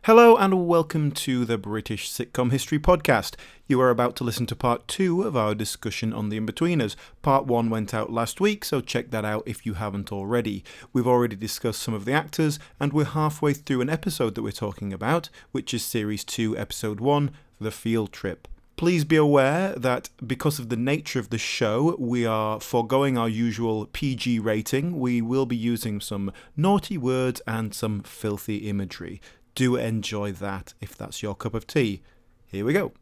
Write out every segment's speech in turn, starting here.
Hello and welcome to the British Sitcom History Podcast. You are about to listen to part 2 of our discussion on the Inbetweeners. Part 1 went out last week, so check that out if you haven't already. We've already discussed some of the actors, and we're halfway through an episode that we're talking about, which is Series 2, Episode 1, The Field Trip. Please be aware that because of the nature of the show, we are foregoing our usual PG rating. We will be using some naughty words and some filthy imagery. Do enjoy that if that's your cup of tea. Here we go.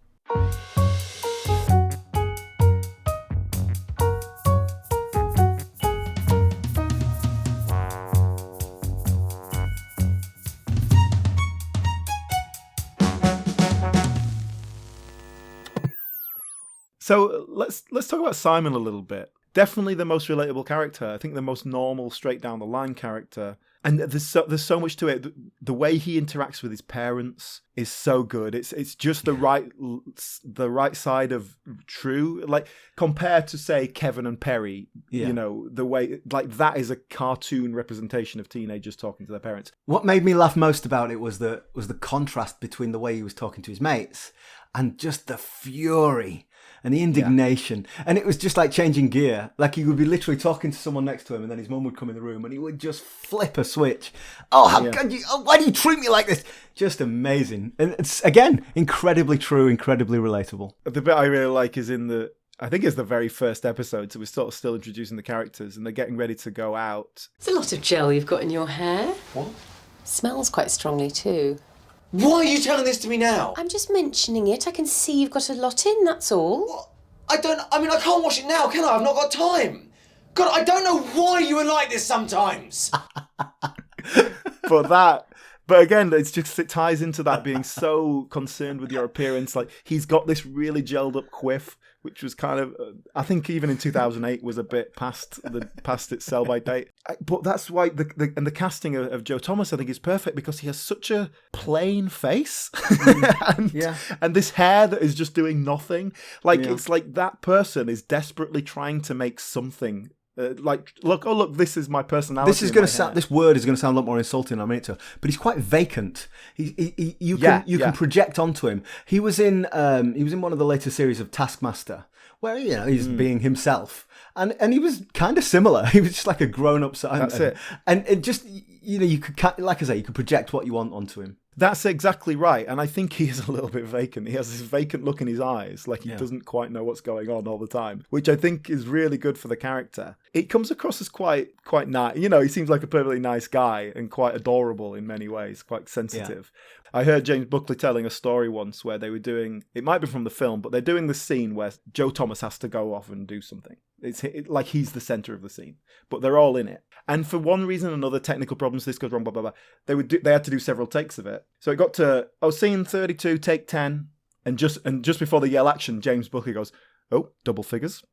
So let's talk about Simon a little bit. Definitely the most relatable character. I think the most normal, straight down the line character. And there's so much to it. The way he interacts with his parents is so good. It's just the right side of true. Like compared to say Kevin and Perry, you know, the way like that is a cartoon representation of teenagers talking to their parents. What made me laugh most about it was the contrast between the way he was talking to his mates and just the fury and the indignation. Yeah. And it was just like changing gear. Like he would be literally talking to someone next to him and then his mum would come in the room and he would just flip a switch. Oh, how can you? Oh, why do you treat me like this? Just amazing. And it's, again, incredibly true, incredibly relatable. The bit I really like is I think it's the very first episode, so we're sort of still introducing the characters and they're getting ready to go out. It's a lot of gel you've got in your hair. What? Smells quite strongly too. Why are you telling this to me now? I'm just mentioning it. I can see you've got a lot in, that's all. What? I can't wash it now, can I? I've not got time. God, I don't know why you are like this sometimes. But again, it ties into that being so concerned with your appearance. Like he's got this really gelled up quiff, which was kind of, I think even in 2008 was a bit past its sell by date. But that's why the casting of Joe Thomas I think is perfect because he has such a plain face and this hair that is just doing nothing. It's like that person is desperately trying to make something. Look, this is my personality. This word is going to sound a lot more insulting than I mean it to, but he's quite vacant. You can project onto him. He was in one of the later series of Taskmaster, where he's being himself, and he was kind of similar. He was just like a grown up. That's it. And it just you could, like I say, you could project what you want onto him. That's exactly right. And I think he is a little bit vacant. He has this vacant look in his eyes, like he doesn't quite know what's going on all the time, which I think is really good for the character. It comes across as quite nice. He seems like a perfectly nice guy and quite adorable in many ways, quite sensitive. Yeah. I heard James Buckley telling a story once where they were doing, it might be from the film, but they're doing the scene where Joe Thomas has to go off and do something. It's like he's the center of the scene, but they're all in it. And for one reason or another, technical problems, this goes wrong, blah, blah, blah. They had to do several takes of it. So it got to, scene 32, take 10. And just before they yell action, James Buckley goes, oh, double figures.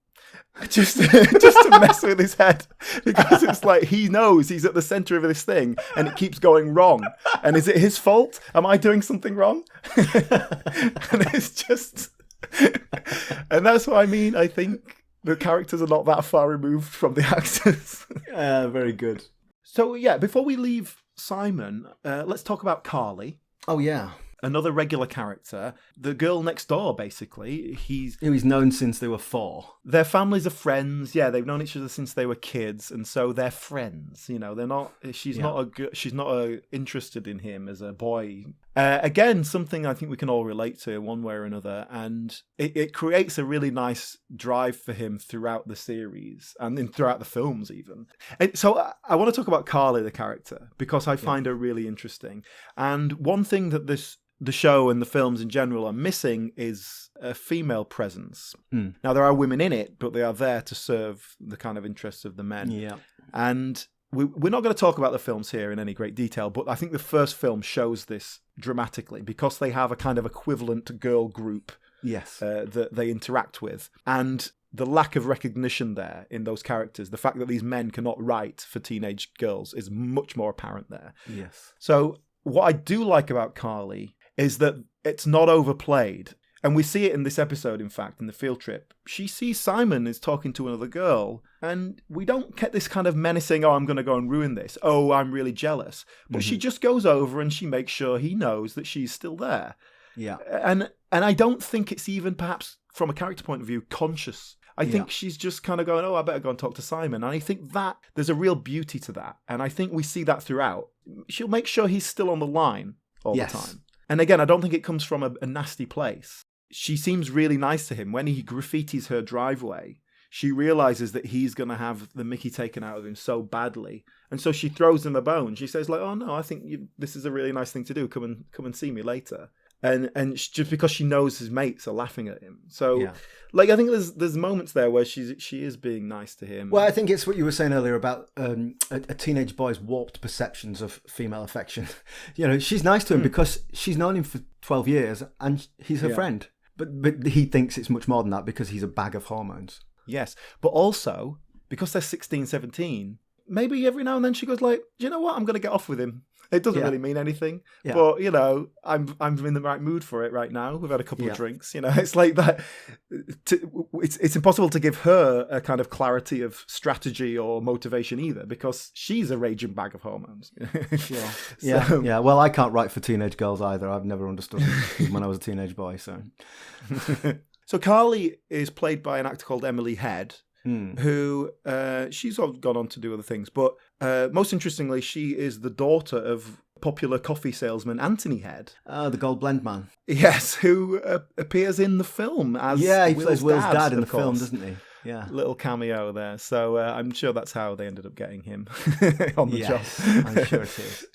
Just to mess with his head. Because it's like he knows he's at the center of this thing and it keeps going wrong. And is it his fault? Am I doing something wrong? And it's just... And that's what I mean, I think. The characters are not that far removed from the actors. Very good. So, before we leave Simon, let's talk about Carly. Oh, yeah. Another regular character. The girl next door, basically. He's known since they were 4. Their families are friends. Yeah, they've known each other since they were kids, and so they're friends. They're not. She's not interested in him as a boy. Again, something I think we can all relate to one way or another, and it creates a really nice drive for him throughout the series and throughout the films even. And so I want to talk about Carly, the character, because I find her really interesting. And one thing that the show and the films in general are missing is a female presence. Now, there are women in it, but they are there to serve the kind of interests of the men. Yeah. And we're not going to talk about the films here in any great detail, but I think the first film shows this dramatically because they have a kind of equivalent girl group that they interact with. And the lack of recognition there in those characters, the fact that these men cannot write for teenage girls is much more apparent there. Yes. So what I do like about Carly is that it's not overplayed. And we see it in this episode, in fact, in the field trip. She sees Simon is talking to another girl, and we don't get this kind of menacing, oh, I'm going to go and ruin this. Oh, I'm really jealous. But she just goes over and she makes sure he knows that she's still there. Yeah. And I don't think it's even, perhaps, from a character point of view, conscious. I think she's just kind of going, oh, I better go and talk to Simon. And I think that there's a real beauty to that. And I think we see that throughout. She'll make sure he's still on the line all the time. And again, I don't think it comes from a nasty place. She seems really nice to him. When he graffitis her driveway, she realizes that he's going to have the mickey taken out of him so badly. And so she throws him a bone. She says, like, oh, no, I think this is a really nice thing to do. Come and see me later. And just because she knows his mates are laughing at him. So, like, I think there's moments there where she is being nice to him. Well, I think it's what you were saying earlier about a teenage boy's warped perceptions of female affection. You know, she's nice to him because she's known him for 12 years and he's her friend. But he thinks it's much more than that because he's a bag of hormones. Yes. But also, because they're 16, 17, maybe every now and then she goes like, do you know what? I'm going to get off with him. It doesn't really mean anything. Yeah. But, you know, I'm in the right mood for it right now. We've had a couple of drinks. You know, it's like that. It's impossible to give her a kind of clarity of strategy or motivation either because she's a raging bag of hormones. Yeah. Well, I can't write for teenage girls either. I've never understood them when I was a teenage boy. So Carly is played by an actor called Emily Head, who she's gone on to do other things. But most interestingly, she is the daughter of popular coffee salesman Anthony Head. The Gold Blend man. Yes, who appears in the film as he plays Will's dad in the film, doesn't he? Yeah. Little cameo there. So I'm sure that's how they ended up getting him on the job. I'm sure it is.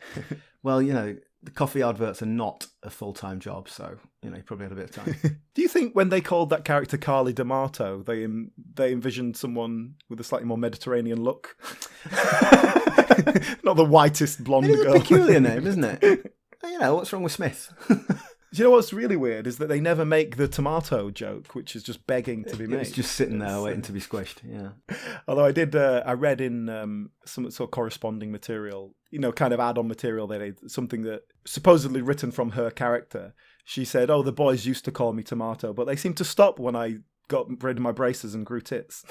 Well, you know, the coffee adverts are not a full-time job, so, you know, you probably had a bit of time. Do you think when they called that character Carly D'Amato, they envisioned someone with a slightly more Mediterranean look? Not the whitest blonde girl. It's a peculiar name, isn't it? You know, what's wrong with Smith? Do you know what's really weird is that they never make the tomato joke, which is just begging to be made. It's just sitting there waiting to be squished, yeah. Although I read in some sort of corresponding material, you know, kind of add-on material, something that supposedly written from her character. She said, oh, the boys used to call me tomato, but they seemed to stop when I got rid of my braces and grew tits.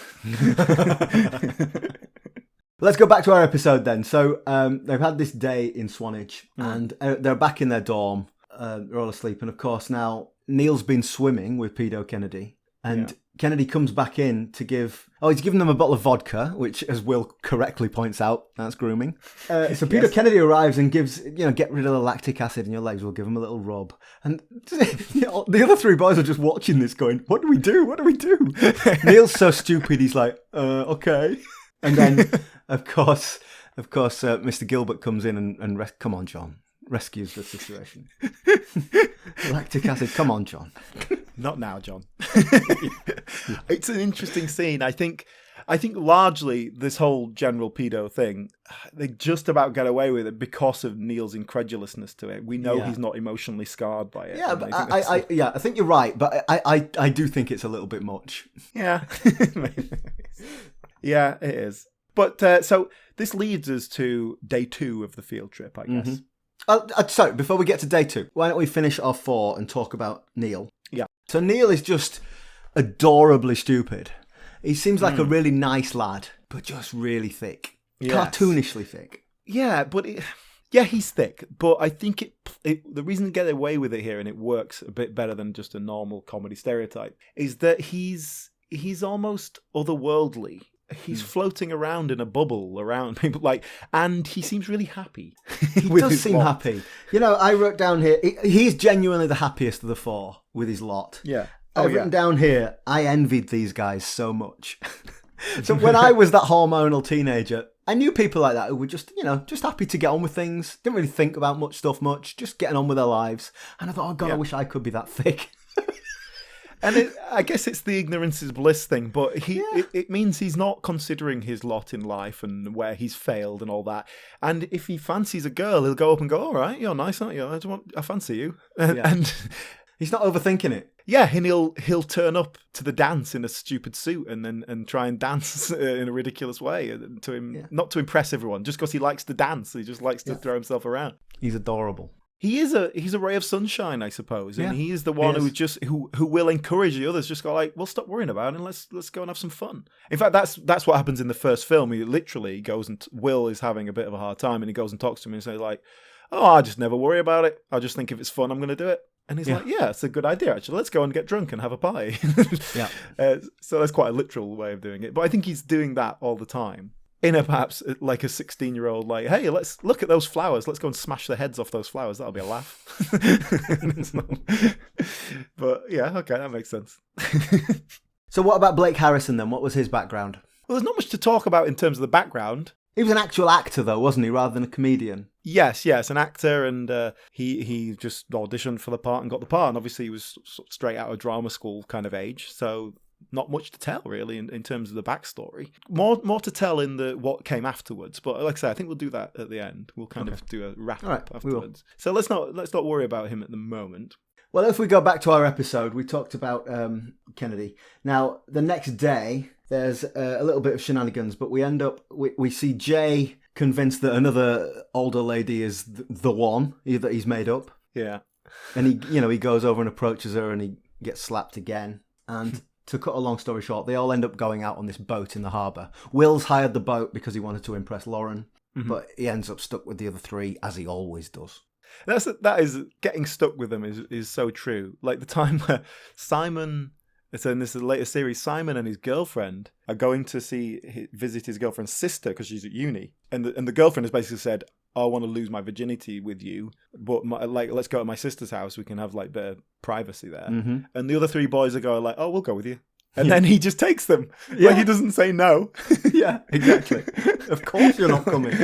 Let's go back to our episode then. So they've had this day in Swanage and they're back in their dorm. They're all asleep. And of course now Neil's been swimming with Pedo Kennedy and Kennedy comes back in to he's giving them a bottle of vodka, which as Will correctly points out, that's grooming. So Pedo Kennedy arrives and gives, get rid of the lactic acid in your legs, we'll give him a little rub. And the other three boys are just watching this going, what do we do? What do we do? Neil's so stupid, he's like, okay. And then, of course, Mr. Gilbert comes in and come on, John. Rescues the situation. Lactic acid, come on, John. Not now, John. It's an interesting scene. I think largely this whole general pedo thing, they just about get away with it because of Neil's incredulousness to it. We know he's not emotionally scarred by it. Yeah, but I think you're right, but I do think it's a little bit much. Yeah. Yeah, it is. But so this leads us to day 2 of the field trip, I guess. So, before we get to day 2, why don't we finish our 4 and talk about Neil? Yeah. So Neil is just adorably stupid. He seems like a really nice lad, but just really thick. Yes. Cartoonishly thick. Yeah, but he's thick. But I think the reason to get away with it here, and it works a bit better than just a normal comedy stereotype, is that he's almost otherworldly. He's floating around in a bubble around people, and he seems really happy. He does seem happy. I wrote down here, he's genuinely the happiest of the 4 with his lot. Yeah. I've written down here, I envied these guys so much. So when I was that hormonal teenager, I knew people like that who were just happy to get on with things, didn't really think about much, just getting on with their lives. And I thought, oh God, I wish I could be that thick. And I guess it's the ignorance is bliss thing, but it means he's not considering his lot in life and where he's failed and all that. And if he fancies a girl, he'll go up and go, all right, you're nice, aren't you? I fancy you. And he's not overthinking it. Yeah, and he'll turn up to the dance in a stupid suit and try and dance in a ridiculous way not to impress everyone, just because he likes to dance. He just likes to throw himself around. He's adorable. he's a ray of sunshine, I suppose, and he is the one who will encourage the others. Just go like, well, stop worrying about it and let's go and have some fun. In fact, that's what happens in the first film. He literally goes and Will is having a bit of a hard time, and he goes and talks to him and says like, oh, I just never worry about it. I just think if it's fun, I'm going to do it. And he's like, yeah, it's a good idea, actually. Let's go and get drunk and have a party. So that's quite a literal way of doing it. But I think he's doing that all the time. In a perhaps like a 16-year-old, like, hey, let's look at those flowers. Let's go and smash the heads off those flowers. That'll be a laugh. But yeah, okay, that makes sense. So what about Blake Harrison then? What was his background? Well, there's not much to talk about in terms of the background. He was an actual actor, though, wasn't he, rather than a comedian? Yes, an actor, and he just auditioned for the part and got the part. And obviously, he was straight out of drama school kind of age, so not much to tell really in terms of the backstory. More to tell in the what came afterwards. But like I say, I think we'll do that at the end. We'll kind of do a wrap up afterwards. So let's not worry about him at the moment. Well, if we go back to our episode, we talked about Kennedy. Now, the next day, there's a little bit of shenanigans, but we see Jay convinced that another older lady is the one that he's made up. Yeah. And he goes over and approaches her and he gets slapped again. And to cut a long story short, they all end up going out on this boat in the harbour. Will's hired the boat because he wanted to impress Lauren, but he ends up stuck with the other three, as he always does. That is getting stuck with them is so true. Like the time where Simon, so in this later series, Simon and his girlfriend are going to visit his girlfriend's sister because she's at uni, and the girlfriend has basically said, I want to lose my virginity with you, but let's go to my sister's house. We can have like better privacy there. And the other three boys are going like, oh, we'll go with you. And then he just takes them. Yeah. Like he doesn't say no. Yeah, exactly. Of course you're not coming.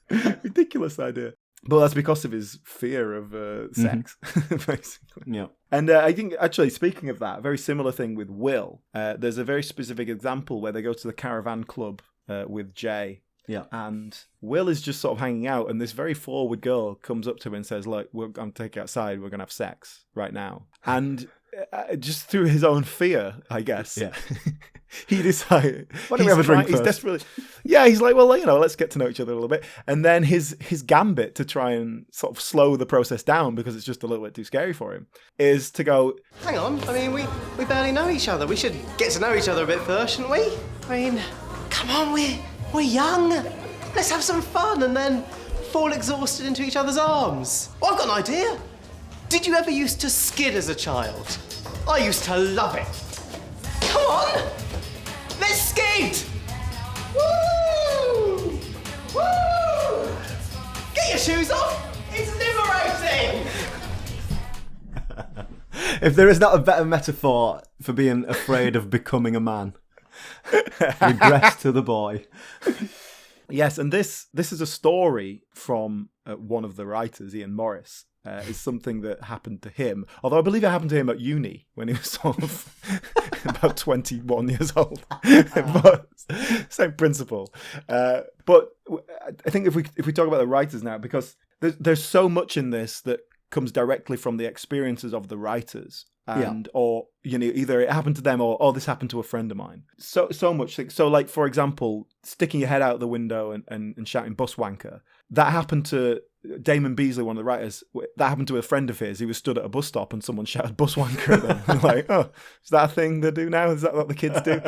Ridiculous idea. But that's because of his fear of sex, basically. Yeah. And I think, actually, speaking of that, a very similar thing with Will. There's a very specific example where they go to the caravan club with Jay. Yeah. And Will is just sort of hanging out, and this very forward girl comes up to him and says, look, I'm going to take you outside. We're going to have sex right now. And just through his own fear, I guess. Yeah. He decided. Why don't we have a drink He's desperately. Yeah, he's like, well, let's get to know each other a little bit. And then his gambit to try and sort of slow the process down because it's just a little bit too scary for him is to go. Hang on, I mean, we barely know each other. We should get to know each other a bit first, shouldn't we? I mean, come on, we're young. Let's have some fun and then fall exhausted into each other's arms. Oh, I've got an idea. Did you ever used to skid as a child? I used to love it. Come on! Let's skid! Woo! Woo! Get your shoes off! It's liberating! If there is not a better metaphor for being afraid of becoming a man, regress to the boy. Yes, and this is a story from one of the writers, Ian Morris. Is something that happened to him. Although I believe it happened to him at uni when he was sort of about 21 years old. But same principle. But I think if we talk about the writers now, because there's so much in this that comes directly from the experiences of the writers. And or either it happened to them or this happened to a friend of mine. So much. So like, for example, sticking your head out the window and shouting bus wanker. That happened to Damon Beasley, one of the writers. That happened to a friend of his. He was stood at a bus stop and someone shouted bus wanker at them. I'm like, oh, is that a thing they do now? Is that what the kids do?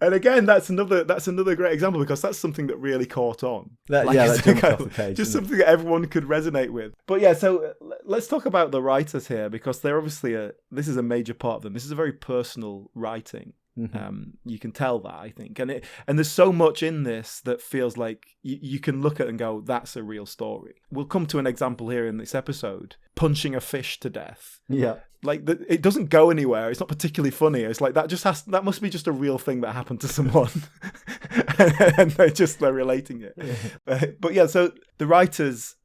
And again, that's another great example because that's something that really caught on. That jumped off the page. Just something that everyone could resonate with. But yeah, so let's talk about the writers here because they're obviously this is a major part of them. This is a very personal writing. You can tell that, I think, and there's so much in this that feels like you can look at it and go, that's a real story. We'll come to an example here in this episode, punching a fish to death. Yeah, like it doesn't go anywhere. It's not particularly funny. It's like that must be just a real thing that happened to someone, and they're relating it. Yeah. But yeah, so the writers.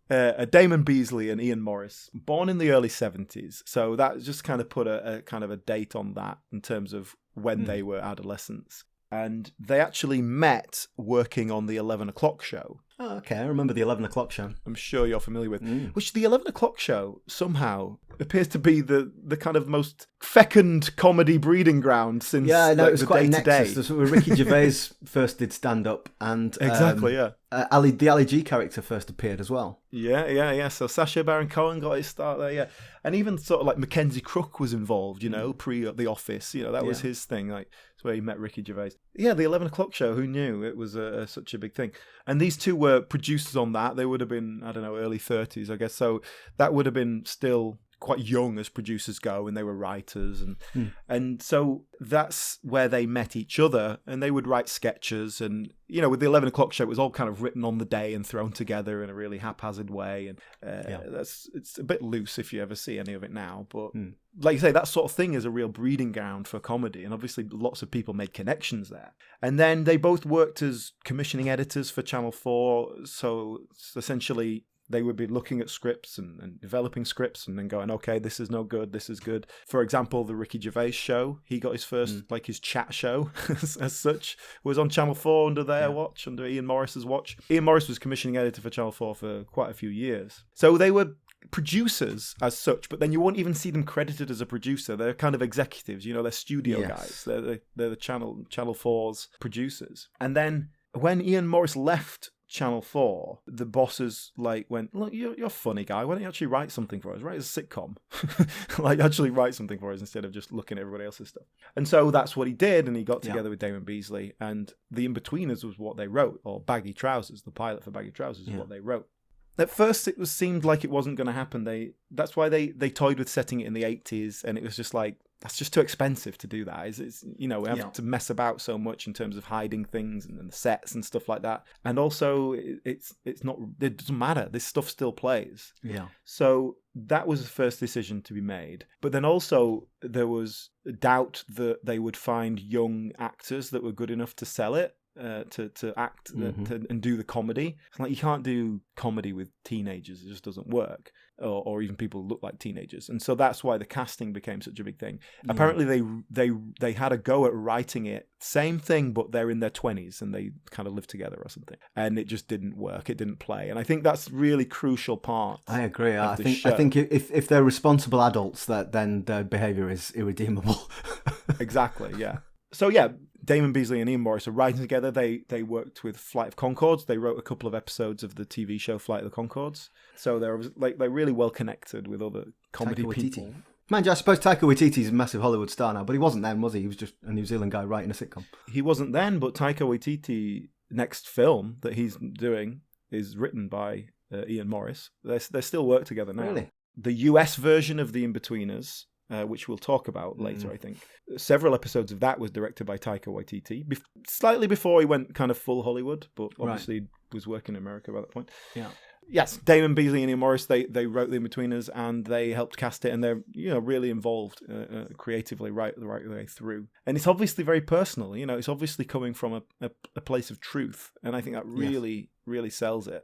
Damon Beasley and Ian Morris, born in the early 70s. So that just kind of put a kind of a date on that in terms of when they were adolescents. and they actually met working on the 11 o'clock show. Oh, okay, I remember the 11 o'clock show. I'm sure you're familiar with. Which the 11 o'clock show somehow appears to be the kind of most fecund comedy breeding ground since it was the quite a day-to-day. nexus. That's where Ricky Gervais first did stand-up, and Exactly, yeah. the Ali G character first appeared as well. Yeah. So Sacha Baron Cohen got his start there, yeah. And even sort of like Mackenzie Crook was involved, pre The Office. That was his thing. Like, it's where he met Ricky Gervais. Yeah, the 11 o'clock show, who knew? It was such a big thing. And these two were producers on that. They would have been, I don't know, early 30s, I guess. So that would have been still quite young as producers go, and they were writers, and so that's where they met each other, and they would write sketches, and with the 11 o'clock show, it was all kind of written on the day and thrown together in a really haphazard way, and it's a bit loose if you ever see any of it now, but like you say, that sort of thing is a real breeding ground for comedy, and obviously lots of people made connections there. And then they both worked as commissioning editors for Channel 4, so essentially they would be looking at scripts and developing scripts and then going, okay, this is no good, this is good. For example, the Ricky Gervais show, he got his first, his chat show as such, was on Channel 4 under their watch, under Ian Morris's watch. Ian Morris was commissioning editor for Channel 4 for quite a few years. So they were producers as such, but then you won't even see them credited as a producer. They're kind of executives, they're studio guys. They're the Channel 4's producers. And then when Ian Morris left Channel 4, the bosses went, look, you're a funny guy, why don't you actually write something for us, write a sitcom, actually write something for us instead of just looking at everybody else's stuff. And so that's what he did, and he got together with Damon Beasley, and The Inbetweeners was what they wrote, or Baggy Trousers, the pilot for Baggy Trousers is what they wrote. At first it seemed like it wasn't going to happen. That's why they toyed with setting it in the 80s, and it was just like, that's just too expensive to do that. It's we have to mess about so much in terms of hiding things and the sets and stuff like that. And also, it doesn't matter. This stuff still plays. Yeah. So that was the first decision to be made. But then also there was doubt that they would find young actors that were good enough to sell it. To act and do the comedy. It's like you can't do comedy with teenagers; it just doesn't work, or even people who look like teenagers. And so that's why the casting became such a big thing. Apparently, they had a go at writing it, same thing, but they're in their 20s and they kind of live together or something, and it just didn't work. It didn't play, and I think that's really crucial part. I agree. I think if they're responsible adults, then their behaviour is irredeemable. Exactly. Yeah. So yeah. Damon Beasley and Ian Morris are writing together. They worked with Flight of Conchords. They wrote a couple of episodes of the TV show Flight of the Conchords. So they're really well connected with other comedy people. Mind you, I suppose Taika Waititi's a massive Hollywood star now, but he wasn't then, was he? He was just a New Zealand guy writing a sitcom. He wasn't then, but Taika Waititi next film that he's doing is written by Ian Morris. They still work together now. Really? The US version of The Inbetweeners, which we'll talk about later, I think. Several episodes of that was directed by Taika Waititi, slightly before he went kind of full Hollywood, but obviously was working in America by that point. Yeah. Yes, Damon Beasley and Ian Morris, they wrote The Inbetweeners, and they helped cast it, and they're really involved creatively right the way through. And it's obviously very personal, it's obviously coming from a place of truth, and I think that really, really sells it.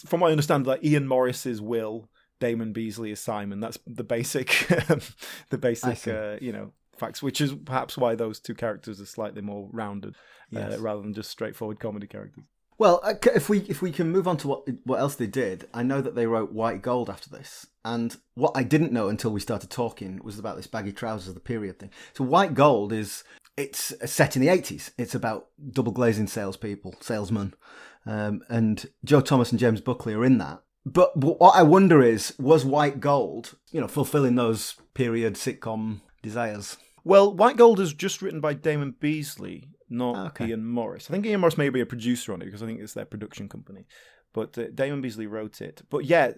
From what I understand, Ian Morris's will, Damon Beasley is Simon. That's the basic, facts, which is perhaps why those two characters are slightly more rounded, rather than just straightforward comedy characters. Well, if we can move on to what else they did, I know that they wrote White Gold after this, and what I didn't know until we started talking was about this Baggy Trousers, the period thing. So White Gold it's set in the 80s. It's about double glazing salesmen, and Joe Thomas and James Buckley are in that. But what I wonder is, was White Gold, fulfilling those period sitcom desires? Well, White Gold is just written by Damon Beasley, not Ian Morris. I think Ian Morris may be a producer on it because I think it's their production company. But Damon Beasley wrote it. But yeah,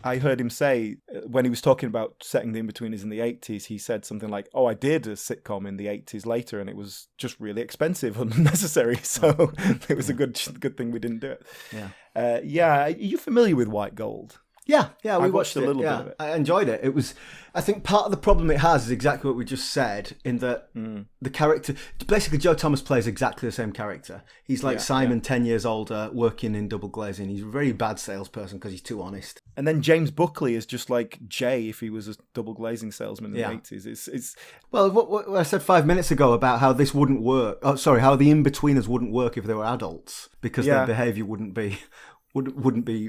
I heard him say, when he was talking about setting The Inbetweeners in the 80s, he said something like, I did a sitcom in the 80s later, and it was just really expensive and unnecessary. So it was a good thing we didn't do it. Yeah. Are you familiar with White Gold? Yeah, we watched watched a it. little bit of it. I enjoyed it. It was, I think part of the problem it has is exactly what we just said, in that the character, basically Joe Thomas plays exactly the same character. He's like Simon, 10 years older, working in double glazing. He's a very bad salesperson because he's too honest. And then James Buckley is just like Jay if he was a double glazing salesman in the 80s. It's Well, what I said 5 minutes ago about how this wouldn't work, how the In-Betweeners wouldn't work if they were adults, because their behaviour wouldn't be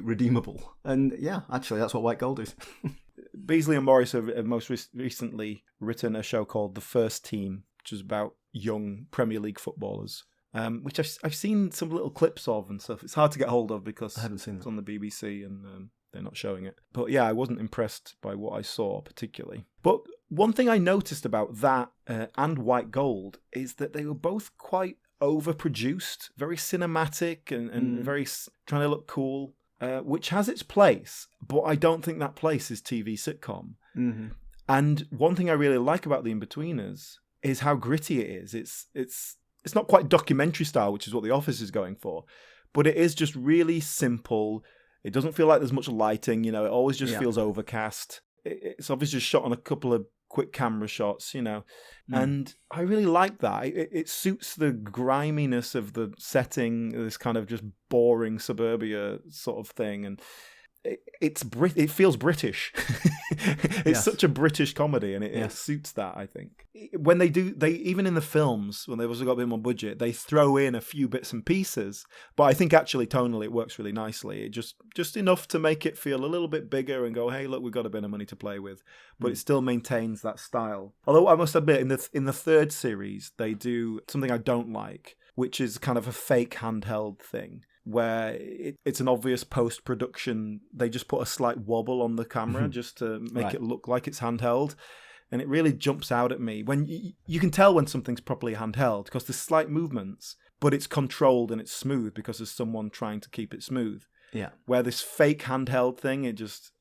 redeemable. And actually that's what White Gold is. Beasley and Morris have most recently written a show called The First Team, which is about young Premier League footballers, which I've seen some little clips of and stuff. It's hard to get hold of because I haven't seen it's on the BBC and they're not showing it. But yeah, I wasn't impressed by what I saw particularly. But one thing I noticed about that and White Gold is that they were both quite overproduced, very cinematic and very trying to look cool, which has its place, but I don't think that place is TV sitcom. Mm-hmm. And one thing I really like about The In-Betweeners is how gritty it is. It's not quite documentary style, which is what The Office is going for, but it is just really simple. It doesn't feel like there's much lighting, it always just feels overcast. It's obviously just shot on a couple of quick camera shots, and I really like that. It suits the griminess of the setting, this kind of just boring suburbia sort of thing, and it feels British. It's such a British comedy, and it suits that, I think. When they even in the films, when they've also got a bit more budget, they throw in a few bits and pieces, but I think actually tonally it works really nicely. It just enough to make it feel a little bit bigger and go, hey, look, we've got a bit of money to play with, but it still maintains that style. Although I must admit, in the third series, they do something I don't like, which is kind of a fake handheld thing, where it's an obvious post-production. They just put a slight wobble on the camera just to make it look like it's handheld. And it really jumps out at me. When you can tell when something's properly handheld because there's slight movements, but it's controlled and it's smooth because there's someone trying to keep it smooth. Yeah. Where this fake handheld thing, it's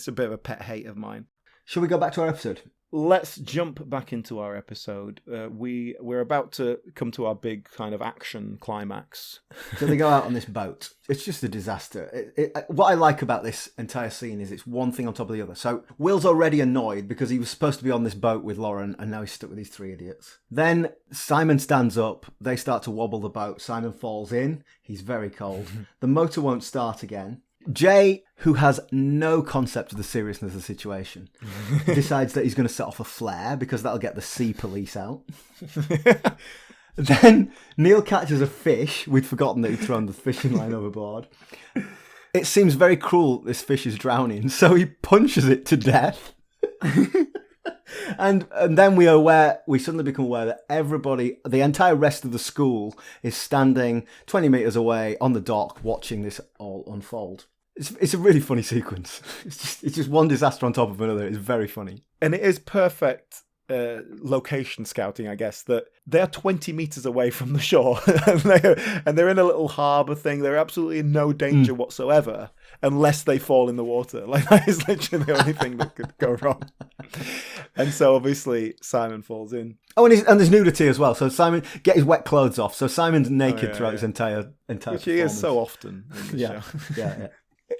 a bit of a pet hate of mine. Shall we go back to our episode? Let's jump back into our episode. We're about to come to our big kind of action climax. So they go out on this boat. It's just a disaster. What I like about this entire scene is it's one thing on top of the other. So Will's already annoyed because he was supposed to be on this boat with Lauren and now he's stuck with these three idiots. Then Simon stands up. They start to wobble the boat. Simon falls in. He's very cold. The motor won't start again. Jay, who has no concept of the seriousness of the situation, decides that he's going to set off a flare because that'll get the sea police out. Then Neil catches a fish. We'd forgotten that he'd thrown the fishing line overboard. It seems very cruel this fish is drowning, so he punches it to death. And then we suddenly become aware that everybody, the entire rest of the school, is standing 20 metres away on the dock watching this all unfold. It's a really funny sequence. It's just one disaster on top of another. It's very funny. And it is perfect location scouting, I guess, that they're 20 metres away from the shore and they're in a little harbour thing. They're absolutely in no danger whatsoever unless they fall in the water. Like, that is literally the only thing that could go wrong. And so obviously Simon falls in. Oh, and there's nudity as well. So Simon get his wet clothes off. So Simon's naked throughout his entire which he is so often in the show. Yeah.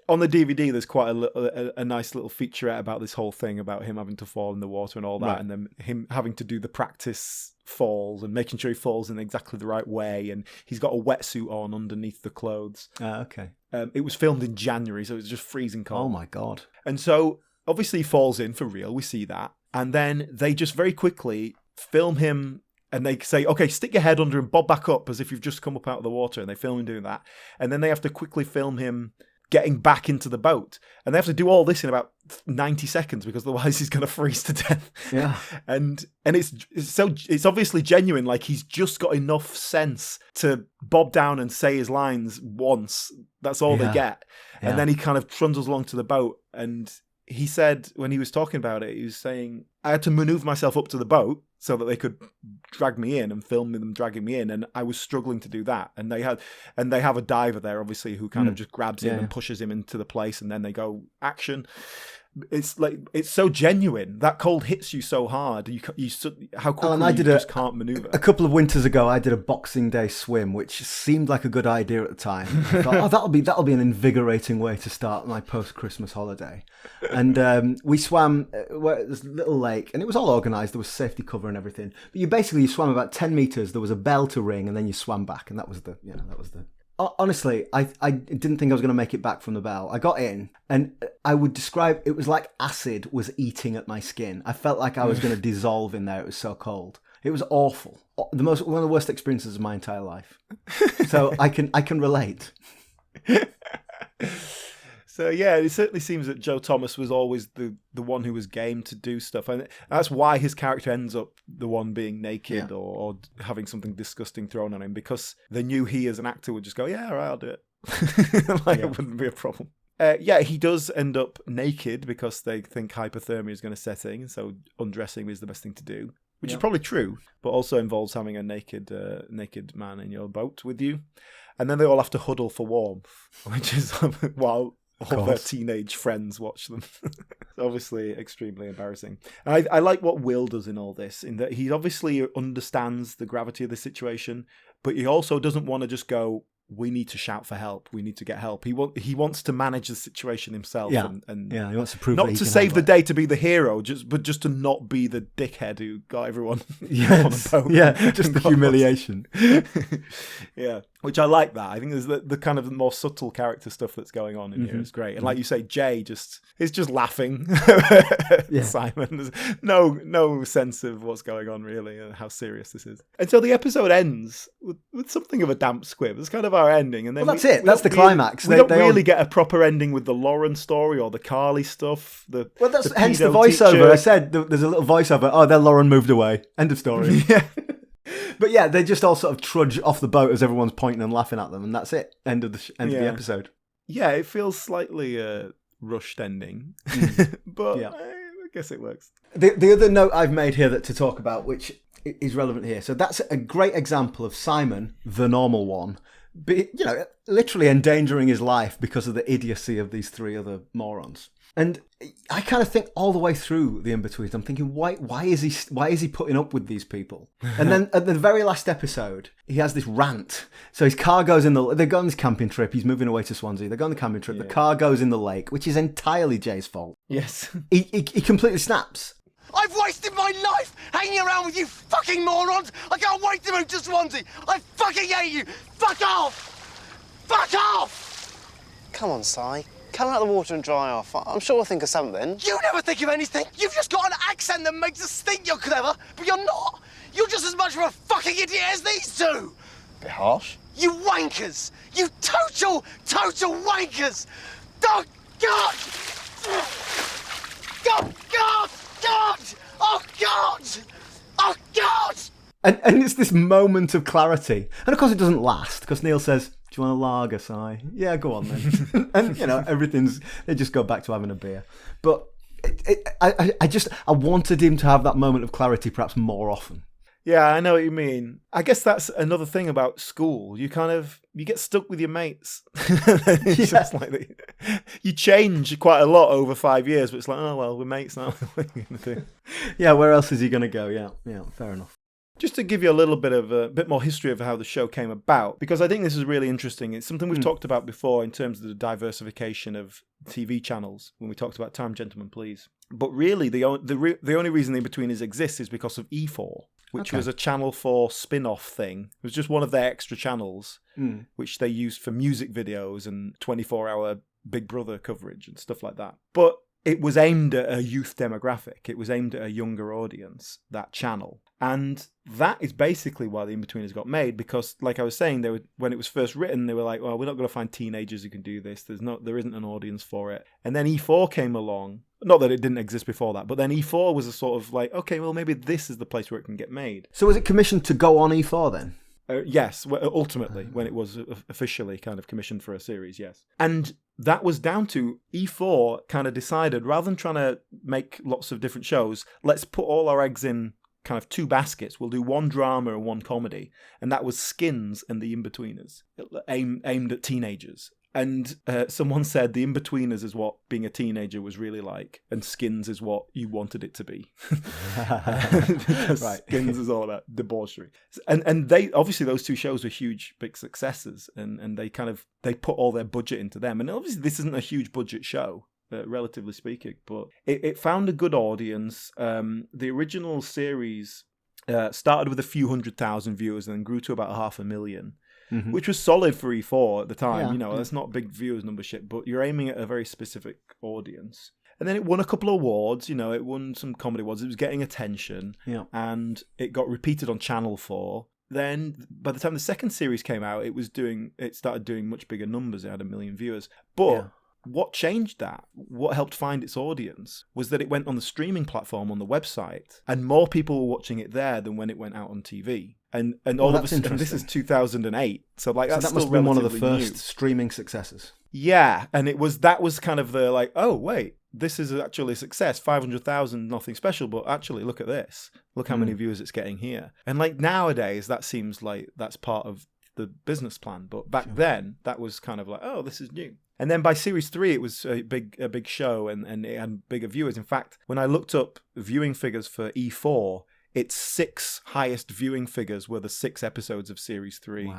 On the DVD, there's quite a nice little featurette about this whole thing, about him having to fall in the water and all that, and then him having to do the practice falls and making sure he falls in exactly the right way, and he's got a wetsuit on underneath the clothes. Okay. It was filmed in January, so it was just freezing cold. Oh my God. And so, obviously he falls in for real, we see that, and then they just very quickly film him. And they say, okay, stick your head under and bob back up as if you've just come up out of the water. And they film him doing that. And then they have to quickly film him getting back into the boat. And they have to do all this in about 90 seconds because otherwise he's going to freeze to death. Yeah. And it's obviously genuine. Like, he's just got enough sense to bob down and say his lines once. That's all they get. Yeah. And then he kind of trundles along to the boat. And he said, when he was talking about it, he was saying, I had to maneuver myself up to the boat so that they could drag me in and film them dragging me in, and I was struggling to do that. And they have a diver there, obviously, who kind of just grabs him and pushes him into the place, and then they go action. it's like it's so genuine. That cold hits you so hard. How quickly I you just can't maneuver. A couple of winters ago, I did a Boxing Day swim, which seemed like a good idea at the time. I thought, that'll be an invigorating way to start my post-Christmas holiday. And we swam where there's a little lake, and it was all organised. There was safety cover and everything. But you swam about 10 metres. There was a bell to ring, and then you swam back, and that was the. Honestly, I didn't think I was going to make it back from the bell. I got in, and I would describe it was like acid was eating at my skin. I felt like I was going to dissolve in there. It was so cold. It was awful. One of the worst experiences of my entire life. So I can relate. So yeah, it certainly seems that Joe Thomas was always the one who was game to do stuff, and that's why his character ends up the one being naked or having something disgusting thrown on him, because they knew he as an actor would just go, yeah, all right, I'll do it. It wouldn't be a problem. He does end up naked because they think hypothermia is going to set in, so undressing is the best thing to do, which is probably true, but also involves having a naked man in your boat with you, and then they all have to huddle for warmth, which is while all their teenage friends watch them. Obviously extremely embarrassing. And I like what Will does in all this, in that he obviously understands the gravity of the situation, but he also doesn't want to just go, we need to shout for help, we need to get help. He wants to manage the situation himself. And he wants to prove not that he to can save the handle day, to be the hero, but just to not be the dickhead who got everyone on a boat. Yeah, just the humiliation. Yeah, which I like that. I think there's the kind of more subtle character stuff that's going on in here is great. And like you say, Jay is just laughing at Simon. There's no sense of what's going on really and how serious this is. And so the episode ends with something of a damp squib. It's kind of our ending. And then that's it. That's the climax. We don't really get a proper ending with the Lauren story or the Carly stuff. That's hence the voiceover. Teacher. I said there's a little voiceover. Oh, then Lauren moved away. End of story. Yeah. But yeah, they just all sort of trudge off the boat as everyone's pointing and laughing at them, and that's it. End of the episode. Yeah, it feels slightly rushed ending, but I guess it works. The other note I've made here to talk about, which is relevant here, so that's a great example of Simon, the normal one, literally endangering his life because of the idiocy of these three other morons. And I kind of think all the way through the In-Betweens, I'm thinking, why is he putting up with these people? And then at the very last episode, he has this rant. So his car goes they go on this camping trip. He's moving away to Swansea. They go on the camping trip. Yeah. The car goes in the lake, which is entirely Jay's fault. Yes. He completely snaps. I've wasted my life hanging around with you fucking morons. I can't wait to move to Swansea. I fucking hate you. Fuck off. Fuck off. Come on, Si. Come out of the water and dry off. I'm sure we'll think of something. You never think of anything. You've just got an accent that makes us think you're clever, but you're not. You're just as much of a fucking idiot as these two. Bit harsh. You wankers. You total wankers. Oh, God. God. God. God. Oh, God. Oh, God. And it's this moment of clarity. And of course it doesn't last, because Neil says, do you want a lager, Si? Yeah, go on then. And, they just go back to having a beer. But I wanted him to have that moment of clarity perhaps more often. Yeah, I know what you mean. I guess that's another thing about school. You get stuck with your mates. It's just like you change quite a lot over 5 years, but it's like, oh, well, we're mates now. What are you going to do? Yeah, where else is he going to go? Yeah, fair enough. Just to give you a bit more history of how the show came about, because I think this is really interesting. It's something we've talked about before in terms of the diversification of TV channels when we talked about Time, Gentlemen, Please. But really, the only reason the In-Betweeners exists is because of E4, which was a Channel 4 spin-off thing. It was just one of their extra channels, which they used for music videos and 24-hour Big Brother coverage and stuff like that. But it was aimed at a youth demographic. It was aimed at a younger audience, that channel. And that is basically why the In-Betweeners got made, because, like I was saying, when it was first written, they were like, well, we're not going to find teenagers who can do this. There isn't an audience for it. And then E4 came along. Not that it didn't exist before that, but then E4 was a sort of like, okay, well, maybe this is the place where it can get made. So was it commissioned to go on E4 then? Yes, ultimately, when it was officially kind of commissioned for a series, yes. And that was down to E4 kind of decided, rather than trying to make lots of different shows, let's put all our eggs in kind of two baskets. We'll do one drama and one comedy. And that was Skins and the In-Betweeners, aimed at teenagers. And someone said The Inbetweeners is what being a teenager was really like, and Skins is what you wanted it to be. Because Right. Skins is all about debauchery. And they obviously those two shows were huge, big successes, and they put all their budget into them. And obviously this isn't a huge budget show, relatively speaking, but it found a good audience. The original series started with a few 100,000 viewers and then grew to about 500,000. Mm-hmm. Which was solid for E4 at the time. That's not big viewers number shit, but you're aiming at a very specific audience. And then it won a couple of awards. It won some comedy awards. It was getting attention, and it got repeated on Channel 4. Then, by the time the second series came out, it started doing much bigger numbers. It had 1 million viewers. But what changed that, what helped find its audience, was that it went on the streaming platform on the website, and more people were watching it there than when it went out on TV. And all of a sudden, this is 2008, so that's that still must have been one of the first new. streaming successes. Yeah, and that was kind of the like, oh wait, this is actually a success. 500,000, nothing special, but actually look at this. Look how many viewers it's getting here. And like nowadays, that seems like that's part of the business plan, but back then that was kind of like, oh, this is new. And then by series 3, it was a big show, and it had bigger viewers. In fact, when I looked up viewing figures for E4, its 6 highest viewing figures were the 6 episodes of series 3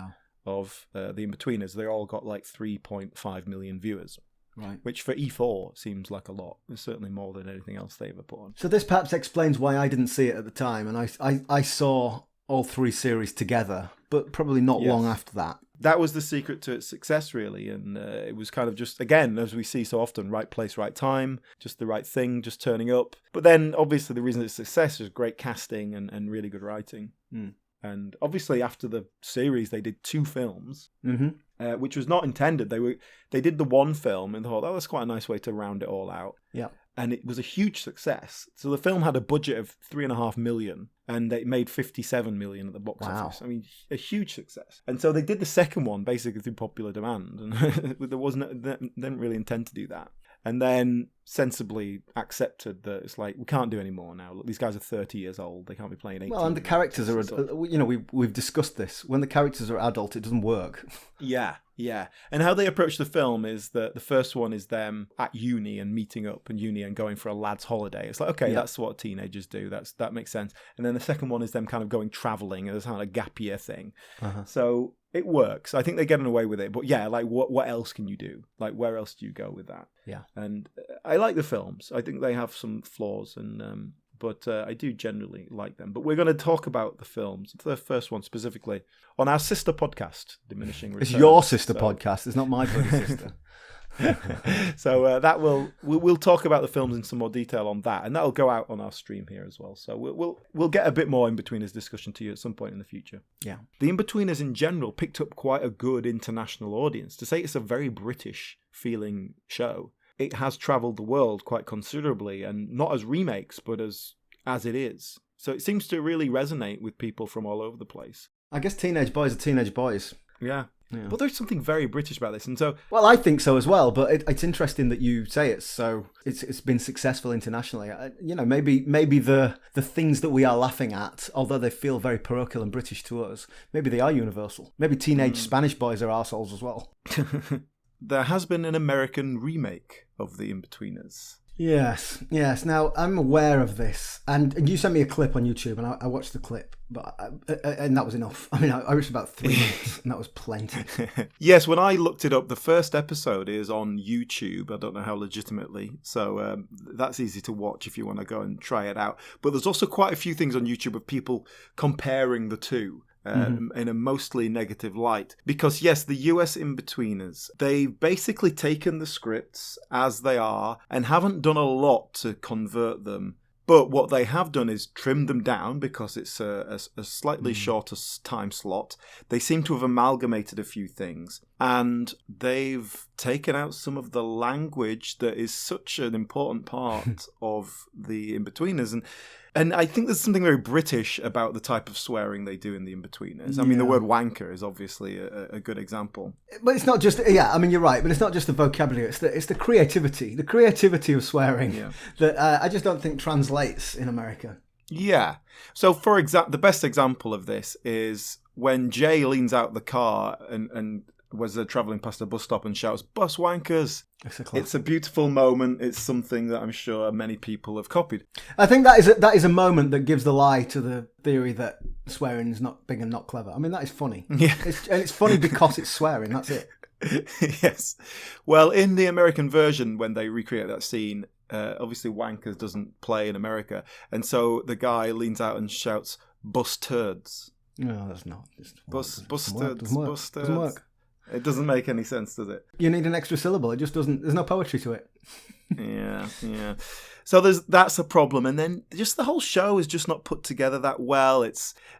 of The Inbetweeners. They all got like 3.5 million viewers. Right. Which for E4 seems like a lot. It's certainly more than anything else they ever put on. So this perhaps explains why I didn't see it at the time, and I saw all 3 series together, but probably not long after that. That was the secret to its success, really. And it was kind of just, again, as we see so often, right place, right time, just the right thing, just turning up. But then, obviously, the reason it's success is great casting and really good writing. And obviously, after the series, they did 2 films, which was not intended. They did the one film and thought, oh, that's quite a nice way to round it all out. Yeah. And it was a huge success. So the film had a budget of $3.5 million, and it made $57 million at the box office. I mean, a huge success. And so they did the second one basically through popular demand, and they didn't really intend to do that. And then sensibly accepted that it's like, we can't do any more now. Look, these guys are 30 years old. They can't be playing 18. Well, and the characters are, we've discussed this. When the characters are adult, it doesn't work. Yeah. And how they approach the film is that the first one is them at uni and meeting up in uni and going for a lad's holiday. It's like, okay, that's what teenagers do. That makes sense. And then the second one is them kind of going traveling, and it's kind of a gap year thing. So it works. I think they're getting away with it. But yeah, like what else can you do? Like, where else do you go with that? Yeah. And I like the films. I think they have some flaws, and but I do generally like them. But we're going to talk about the films, the first one specifically, on our sister podcast, Diminishing Returns. It's your sister podcast. It's not my bloody sister. So we'll talk about the films in some more detail on that, and that'll go out on our stream here as well. So we'll get a bit more Inbetweeners discussion to you at some point in the future. Yeah, the Inbetweeners in general picked up quite a good international audience. To say it's a very British feeling show, it has travelled the world quite considerably, and not as remakes, but as it is. So it seems to really resonate with people from all over the place. I guess teenage boys are teenage boys. Yeah. But there's something very British about this, and so well, I think so as well. But it's interesting that you say it. So it's been successful internationally. Maybe the things that we are laughing at, although they feel very parochial and British to us, maybe they are universal. Maybe teenage Spanish boys are arseholes as well. There has been an American remake of The Inbetweeners. Yes. Now, I'm aware of this. And you sent me a clip on YouTube, and I watched the clip, and that was enough. I mean, I watched about 3 minutes, and that was plenty. Yes, when I looked it up, the first episode is on YouTube. I don't know how legitimately, so that's easy to watch if you want to go and try it out. But there's also quite a few things on YouTube of people comparing the two. In a mostly negative light. Because yes, the US Inbetweeners, they've basically taken the scripts as they are and haven't done a lot to convert them. But what they have done is trimmed them down because it's a slightly shorter time slot. They seem to have amalgamated a few things. And they've taken out some of the language that is such an important part of the Inbetweeners. And I think there's something very British about the type of swearing they do in the Inbetweeners. I mean, the word wanker is obviously a good example. But it's not just, I mean, you're right, but it's not just the vocabulary, it's the creativity of swearing that I just don't think translates in America. Yeah. So, for example, the best example of this is when Jay leans out the car and was travelling past a bus stop and shouts, "Bus wankers!" It's It's a beautiful moment. It's something that I'm sure many people have copied. I think that is a moment that gives the lie to the theory that swearing is not big and not clever. I mean, that is funny. Yeah. It's funny because it's swearing, that's it. Yes. Well, in the American version, when they recreate that scene, obviously wankers doesn't play in America. And so the guy leans out and shouts, "Bus turds." No, that's not. Bus Doesn't turds. work. Bus Doesn't turds. work. It doesn't make any sense, does it? You need an extra syllable. It just doesn't. There's no poetry to it. Yeah. So that's a problem, and then just the whole show is just not put together that well.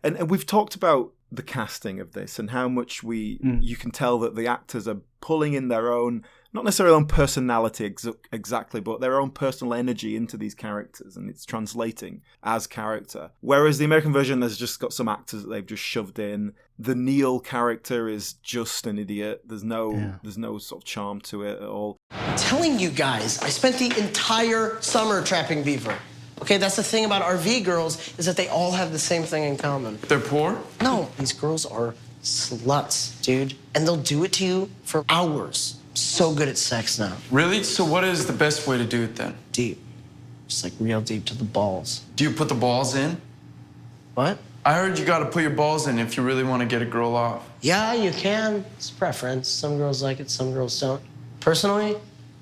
And we've talked about the casting of this and how much you can tell that the actors are pulling in their own, not necessarily own personality exactly, but their own personal energy into these characters, and it's translating as character. Whereas the American version has just got some actors that they've just shoved in. The Neil character is just an idiot. There's no sort of charm to it at all. I'm telling you guys, I spent the entire summer trapping beaver. Okay, that's the thing about RV girls, is that they all have the same thing in common. They're poor? No, these girls are sluts, dude. And they'll do it to you for hours. So good at sex now. Really? So what is the best way to do it then? Deep. Just like real deep to the balls. Do you put the balls in? What? I heard you gotta put your balls in if you really want to get a girl off. Yeah, you can. It's preference. Some girls like it, some girls don't. Personally,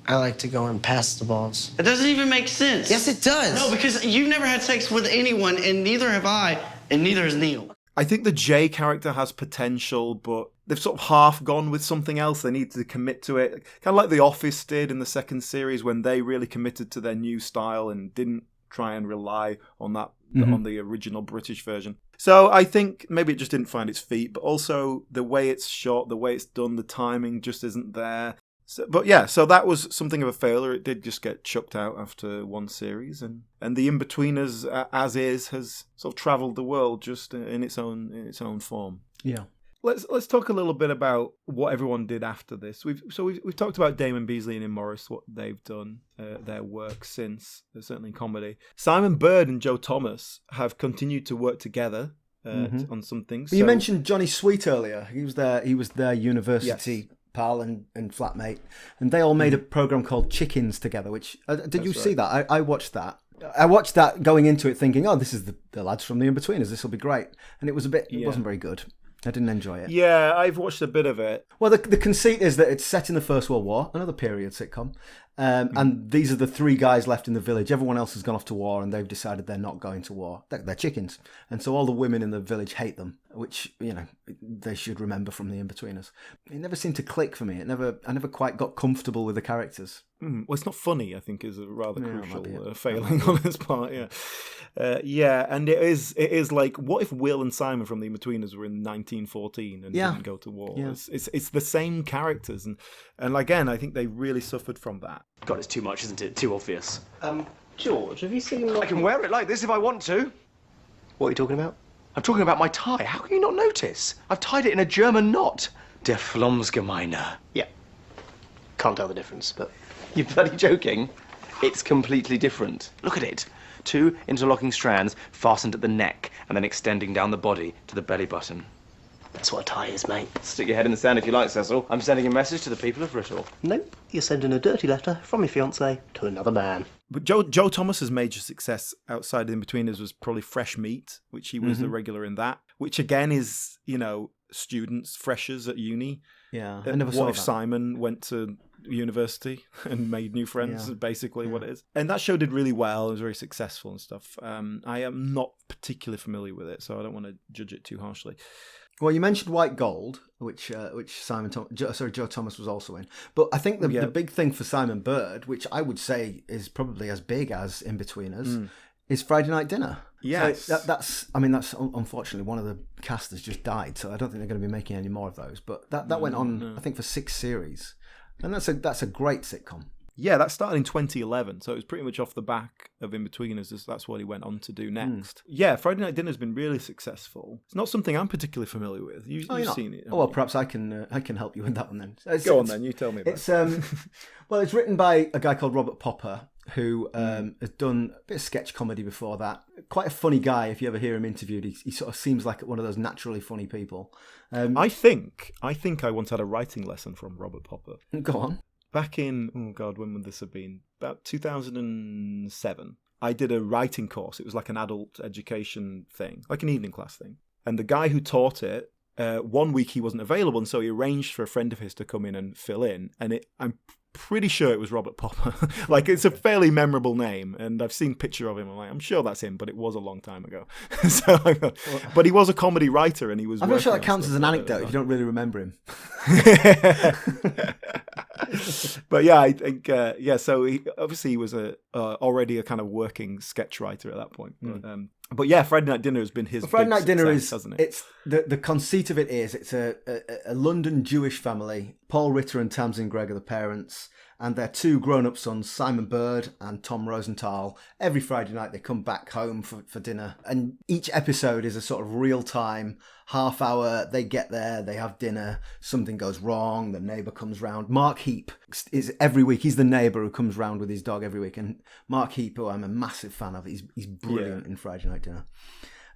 I like to go in past the balls. It doesn't even make sense. Yes, it does. No, because you've never had sex with anyone, and neither have I, and neither has Neil. I think the Jay character has potential, but they've sort of half gone with something else. They need to commit to it. Kind of like The Office did in the second series when they really committed to their new style and didn't try and rely on that, on the original British version. So I think maybe it just didn't find its feet, but also the way it's shot, the way it's done, the timing just isn't there. So that was something of a failure. It did just get chucked out after one series, and the Inbetweeners, as is, has sort of travelled the world just in its own form. Yeah. Let's talk a little bit about what everyone did after this. We've talked about Damon Beasley and Im Morris, what they've done, their work since, certainly in comedy. Simon Bird and Joe Thomas have continued to work together on some things. But you mentioned Johnny Sweet earlier. He was their university pal and flatmate, and they all made a program called Chickens together. Which did you see that? I watched that. I watched that going into it thinking, oh, this is the lads from the Inbetweeners. This will be great, and it was it wasn't very good. I didn't enjoy it. Yeah, I've watched a bit of it. Well, the conceit is that it's set in the First World War, another period sitcom, and these are the three guys left in the village. Everyone else has gone off to war, and they've decided they're not going to war. They're chickens, and so all the women in the village hate them, which they should remember from the Inbetweeners. It never seemed to click for me. I never quite got comfortable with the characters. Well, it's not funny, I think, is a rather crucial failing on his part. Yeah, and it is like, what if Will and Simon from the Inbetweeners were in 1914 and didn't go to war? Yeah. It's the same characters, and again, I think they really suffered from that. God, it's too much, isn't it? Too obvious. George, have you seen... I can wear it like this if I want to. What are you talking about? I'm talking about my tie. How can you not notice? I've tied it in a German knot. Der Flomsgemeiner. Yeah. Can't tell the difference, but... You're bloody joking? It's completely different. Look at it. 2 interlocking strands fastened at the neck and then extending down the body to the belly button. That's what a tie is, mate. Stick your head in the sand if you like, Cecil. I'm sending a message to the people of Brittle. Nope. You're sending a dirty letter from your fiancé to another man. But Joe Thomas's major success outside of Inbetweeners was probably Fresh Meat, which he was the regular in that, which again is, students, freshers at uni. Yeah, I never saw What if that. Simon went to university and made new friends, is basically what it is. And that show did really well. It was very successful and stuff. I am not particularly familiar with it, so I don't want to judge it too harshly. Well, you mentioned White Gold, which Joe Thomas was also in. But I think the big thing for Simon Bird, which I would say is probably as big as Inbetweeners, is Friday Night Dinner. Yes. So that's unfortunately one of the cast has just died, so I don't think they're going to be making any more of those. But that went on, I think, for 6 series. And that's a great sitcom. Yeah, that started in 2011, so it was pretty much off the back of Inbetweeners. That's what he went on to do next. Yeah, Friday Night Dinner has been really successful. It's not something I'm particularly familiar with. You've seen it. Oh, well, perhaps I can help you with that one then. Go on then, you tell me about it. Well, it's written by a guy called Robert Popper, who has done a bit of sketch comedy before that. Quite a funny guy. If you ever hear him interviewed, he sort of seems like one of those naturally funny people. I think I once had a writing lesson from Robert Popper. Go on. Back in, when would this have been? About 2007. I did a writing course. It was like an adult education thing, like an evening class thing. And the guy who taught it, 1 week he wasn't available, and so he arranged for a friend of his to come in and fill in. And I'm pretty sure it was Robert Popper. Like, it's a fairly memorable name, and I've seen a picture of him. I'm sure that's him, but it was a long time ago. But he was a comedy writer, and he was. I'm not sure that counts as an anecdote if you don't really remember him. But yeah, I think So he was already a kind of working sketch writer at that point. But yeah, Friday Night Dinner has been his. Friday Night Dinner success, hasn't it? It's the conceit of it is it's a London Jewish family. Paul Ritter and Tamsin Gregg are the parents, and their two grown-up sons, Simon Bird and Tom Rosenthal. Every Friday night they come back home for dinner, and each episode is a sort of real-time half hour. They get there, they have dinner, something goes wrong, the neighbour comes round. Mark Heap is every week. He's the neighbour who comes round with his dog every week, and Mark Heap, who I'm a massive fan of, he's brilliant in Friday Night Dinner.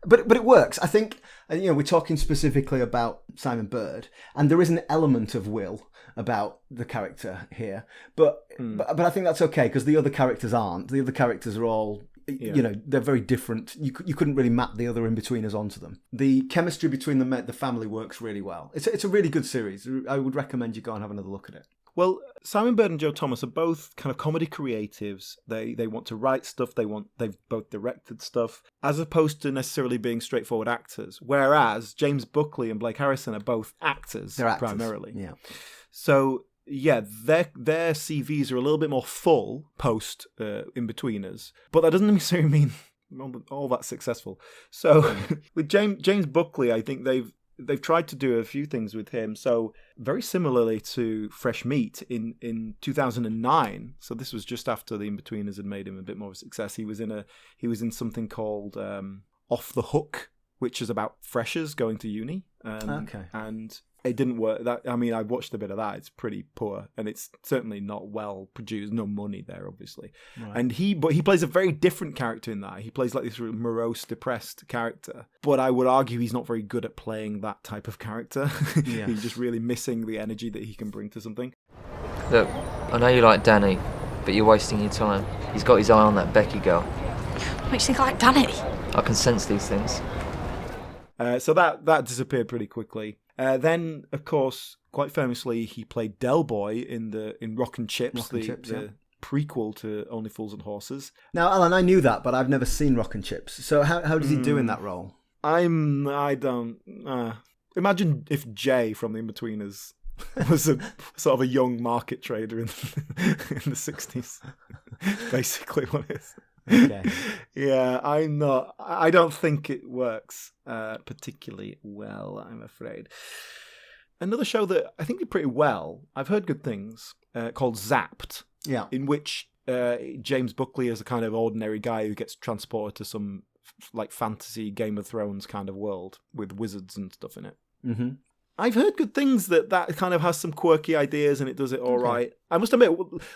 But it works. I think, we're talking specifically about Simon Bird, and there is an element of Will about the character here. But I think that's okay, because the other characters aren't. The other characters are all, they're very different. You couldn't really map the other in-betweeners onto them. The chemistry between the family works really well. It's a really good series. I would recommend you go and have another look at it. Well, Simon Bird and Joe Thomas are both kind of comedy creatives. They want to write stuff. They've both directed stuff, as opposed to necessarily being straightforward actors. Whereas James Buckley and Blake Harrison are both actors, primarily. Yeah. So yeah, their CVs are a little bit more full post Inbetweeners, but that doesn't necessarily mean all that successful. So with James Buckley, I think they've tried to do a few things with him. So very similarly to Fresh Meat in 2009. So this was just after the Inbetweeners had made him a bit more of a success. He was in something called Off the Hook, which is about freshers going to uni. And it didn't work. I watched a bit of that. It's pretty poor, and it's certainly not well produced. No money there, obviously. Right. And he plays a very different character in that. He plays like this really morose, depressed character. But I would argue he's not very good at playing that type of character. Yeah. He's just really missing the energy that he can bring to something. Look, I know you like Danny, but you're wasting your time. He's got his eye on that Becky girl. What makes you think I like Danny? I can sense these things. So that disappeared pretty quickly. Then, of course, quite famously, he played Del Boy in Rock and Chips, the prequel to Only Fools and Horses. Now, Alan, I knew that, but I've never seen Rock and Chips. So how does he do in that role? Imagine if Jay from the Inbetweeners was a sort of a young market trader in the 60s. Basically what it is. Okay. Yeah, I don't think it works particularly well, I'm afraid. Another show that I think did pretty well, I've heard good things, called Zapped. Yeah. In which James Buckley is a kind of ordinary guy who gets transported to some like fantasy Game of Thrones kind of world with wizards and stuff in it. Mm-hmm. I've heard good things that kind of has some quirky ideas and it does it all right. I must admit,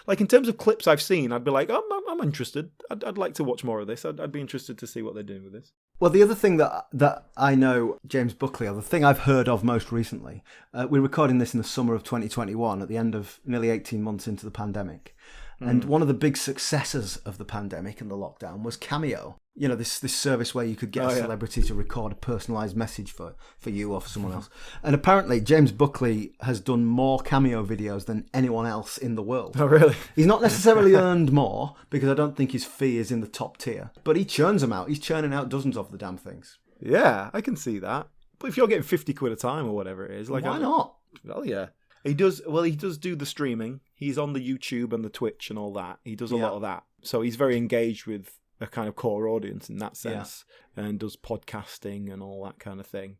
like in terms of clips I've seen, I'd be like, I'm interested. I'd like to watch more of this. I'd be interested to see what they're doing with this. Well, the other thing that I know James Buckley, or the thing I've heard of most recently, we're recording this in the summer of 2021 at the end of nearly 18 months into the pandemic. And one of the big successes of the pandemic and the lockdown was Cameo. You know, this service where you could get a celebrity to record a personalised message for you or for someone else. And apparently James Buckley has done more Cameo videos than anyone else in the world. Oh, really? He's not necessarily earned more, because I don't think his fee is in the top tier. But he churns them out. He's churning out dozens of the damn things. Yeah, I can see that. But if you're getting 50 quid a time or whatever it is... why not? Well, yeah. He does do the streaming. He's on the YouTube and the Twitch and all that. He does a lot of that. So he's very engaged with a kind of core audience in that sense, and does podcasting and all that kind of thing.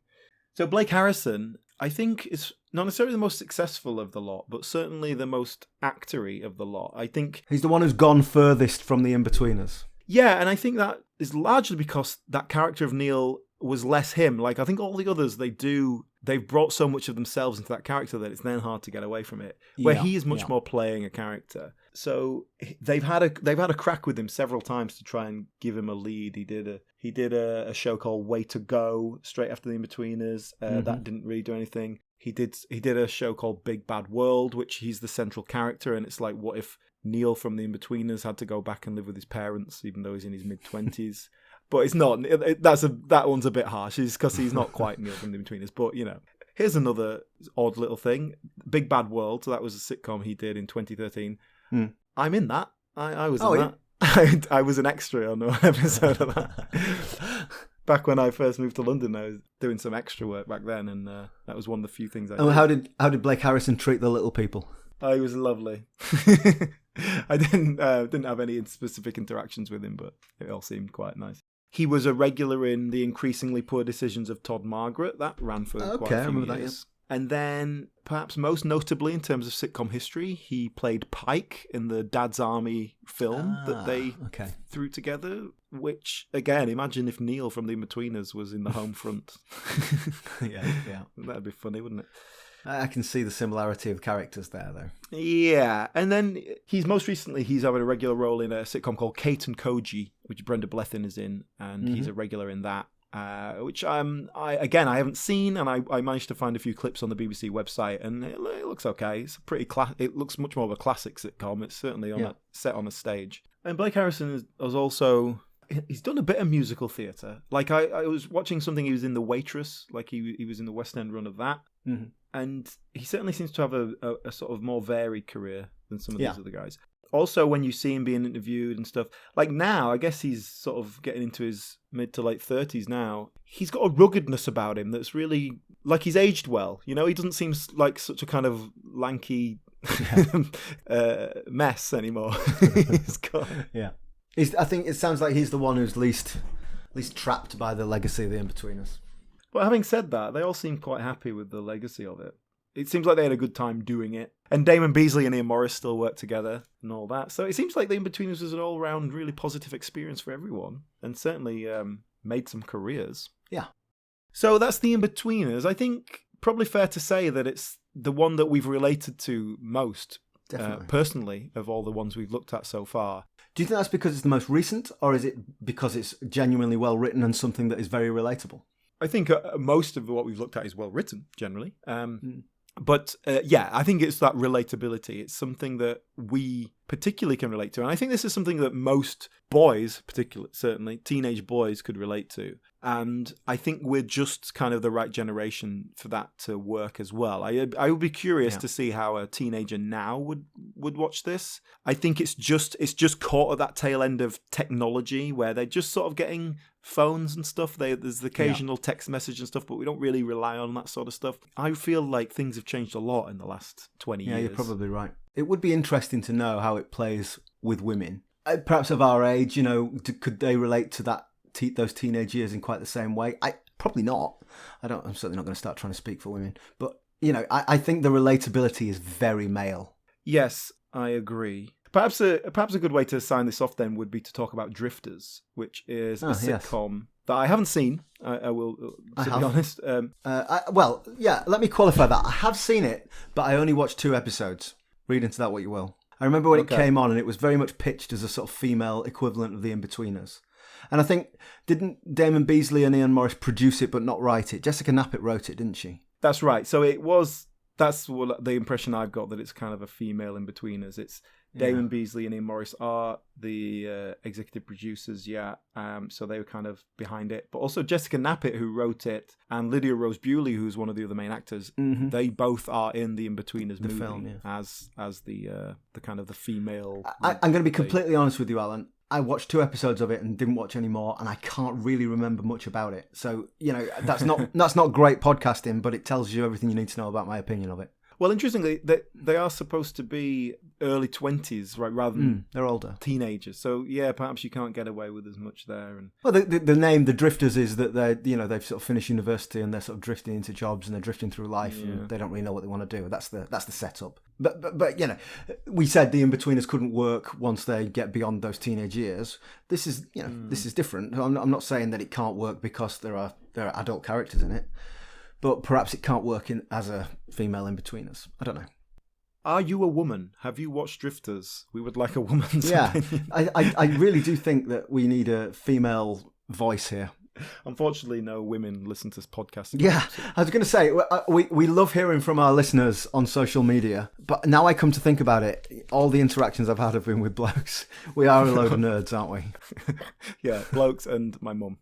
So Blake Harrison, I think, is not necessarily the most successful of the lot, but certainly the most actory of the lot. I think he's the one who's gone furthest from the Inbetweeners. Yeah, and I think that is largely because that character of Neil was less him. Like, I think all the others, they do they've brought so much of themselves into that character that it's then hard to get away from it. Where he is much more playing a character. So they've had a crack with him several times to try and give him a lead. He did a show called Way to Go straight after the Inbetweeners. That didn't really do anything. He did a show called Big Bad World, which he's the central character, and it's like, what if Neil from the Inbetweeners had to go back and live with his parents, even though he's in his mid-20s? But it's not. That one's a bit harsh. It's because he's not quite Neil from the Inbetweeners. But here's another odd little thing. Big Bad World. So that was a sitcom he did in 2013. I'm in that. I was in that. I was an extra on an episode of that. Back when I first moved to London, I was doing some extra work back then, and that was one of the few things I did. How did Blake Harrison treat the little people? Oh, he was lovely. I didn't have any specific interactions with him, but it all seemed quite nice. He was a regular in The Increasingly Poor Decisions of Todd Margaret. That ran for quite a few years. And then, perhaps most notably in terms of sitcom history, he played Pike in the Dad's Army film that they threw together, which, again, imagine if Neil from the Inbetweeners was in the home front. Yeah. That'd be funny, wouldn't it? I can see the similarity of characters there, though. Yeah, and then he's having a regular role in a sitcom called Kate and Koji, which Brenda Blethyn is in, and he's a regular in that. Which I haven't seen, and I managed to find a few clips on the BBC website, and it looks okay. It's it looks much more of a classic sitcom. It's certainly set on a stage. And Blake Harrison he's done a bit of musical theatre. Like I was watching something, he was in The Waitress, like he was in the West End run of that, and he certainly seems to have a sort of more varied career than some of these other guys. Also, when you see him being interviewed and stuff, like now, I guess he's sort of getting into his mid to late 30s now. He's got a ruggedness about him that's really, like, he's aged well. He doesn't seem like such a kind of lanky mess anymore. I think it sounds like he's the one who's least trapped by the legacy of the Inbetweeners. But having said that, they all seem quite happy with the legacy of it. It seems like they had a good time doing it. And Damon Beasley and Ian Morris still work together and all that. So it seems like the Inbetweeners was an all-round really positive experience for everyone, and certainly made some careers. Yeah. So that's the Inbetweeners. I think probably fair to say that it's the one that we've related to most, personally, of all the ones we've looked at so far. Do you think that's because it's the most recent, or is it because it's genuinely well written and something that is very relatable? I think most of what we've looked at is well written, generally. But I think it's that relatability. It's something that we particularly can relate to. And I think this is something that most boys, particularly, certainly, teenage boys could relate to. And I think we're just kind of the right generation for that to work as well. I would be curious to see how a teenager now would watch this. I think it's just caught at that tail end of technology where they're just sort of getting phones and stuff. There's the occasional text message and stuff, but we don't really rely on that sort of stuff. I feel like things have changed a lot in the last 20 years. Yeah, you're probably right. It would be interesting to know how it plays with women. Perhaps of our age, could they relate to that those teenage years in quite the same way? Probably not. I'm certainly not going to start trying to speak for women. But, I think the relatability is very male. Yes, I agree. Perhaps a good way to sign this off then would be to talk about Drifters, which is a sitcom that I haven't seen. I will be honest. Let me qualify that. I have seen it, but I only watched 2 episodes. Read into that what you will. I remember when it came on, and it was very much pitched as a sort of female equivalent of the Inbetweeners. And I think, didn't Damon Beasley and Ian Morris produce it but not write it? Jessica Knappett wrote it, didn't she? That's right. So that's what the impression I've got, that it's kind of a female Inbetweeners. It's Damon Beasley and Ian Morris are the executive producers, so they were kind of behind it. But also Jessica Knappett, who wrote it, and Lydia Rose Bewley, who's one of the other main actors, they both are in the Inbetweeners movie film, as the kind of the female. I'm going to be completely honest with you, Alan. I watched 2 episodes of it and didn't watch any more, and I can't really remember much about it. So, that's not great podcasting, but it tells you everything you need to know about my opinion of it. Well, interestingly, they are supposed to be early 20s, right, rather than they're older teenagers. So perhaps you can't get away with as much there. And well, the name, the Drifters, is that they've sort of finished university and they're sort of drifting into jobs and they're drifting through life and they don't really know what they want to do. That's the setup. But we said the Inbetweeners couldn't work once they get beyond those teenage years. This is this is different. I'm not saying that it can't work because there are adult characters in it. but perhaps it can't work as a female in-betweeners. I don't know. Are you a woman? Have you watched Drifters? We would like a woman's opinion. I really do think that we need a female voice here. Unfortunately, no women listen to this podcast. Yeah, I was going to say, we love hearing from our listeners on social media, but now I come to think about it, all the interactions I've had have been with blokes. We are a load of nerds, aren't we? Yeah, blokes and my mum.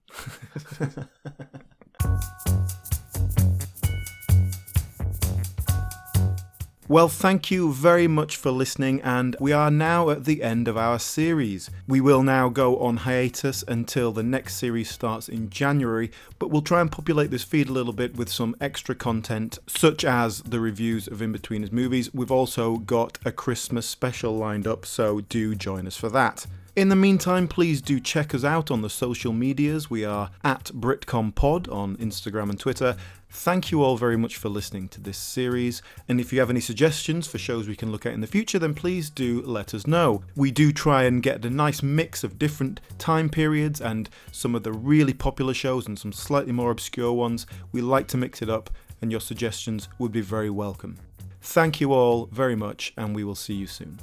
Well, thank you very much for listening, and we are now at the end of our series. We will now go on hiatus until the next series starts in January, but we'll try and populate this feed a little bit with some extra content, such as the reviews of In-Betweeners movies. We've also got a Christmas special lined up, so do join us for that. In the meantime, please do check us out on the social medias. We are at BritcomPod on Instagram and Twitter. Thank you all very much for listening to this series, and if you have any suggestions for shows we can look at in the future, then please do let us know. We do try and get a nice mix of different time periods and some of the really popular shows and some slightly more obscure ones. We like to mix it up, and your suggestions would be very welcome. Thank you all very much, and we will see you soon.